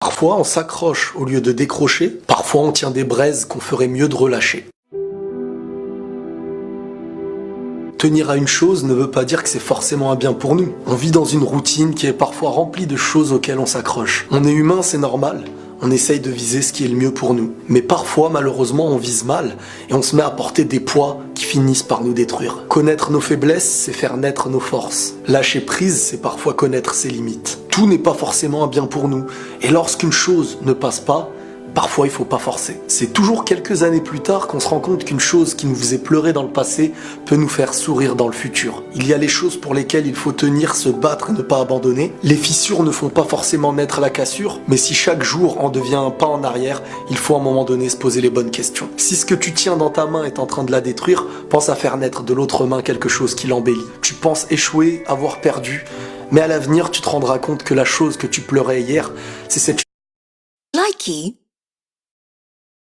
Parfois on s'accroche au lieu de décrocher, parfois on tient des braises qu'on ferait mieux de relâcher. Tenir à une chose ne veut pas dire que c'est forcément un bien pour nous. On vit dans une routine qui est parfois remplie de choses auxquelles on s'accroche. On est humain, c'est normal. On essaye de viser ce qui est le mieux pour nous. Mais parfois, malheureusement, on vise mal et on se met à porter des poids qui finissent par nous détruire. Connaître nos faiblesses, c'est faire naître nos forces. Lâcher prise, c'est parfois connaître ses limites. Tout n'est pas forcément un bien pour nous. Et lorsqu'une chose ne passe pas, parfois il faut pas forcer. C'est toujours quelques années plus tard qu'on se rend compte qu'une chose qui nous faisait pleurer dans le passé peut nous faire sourire dans le futur. Il y a les choses pour lesquelles il faut tenir, se battre et ne pas abandonner. Les fissures ne font pas forcément naître la cassure, mais si chaque jour en devient un pas en arrière, il faut à un moment donné se poser les bonnes questions. Si ce que tu tiens dans ta main est en train de la détruire, pense à faire naître de l'autre main quelque chose qui l'embellit. Tu penses échouer, avoir perdu, mais à l'avenir tu te rendras compte que la chose que tu pleurais hier, c'est cette Likey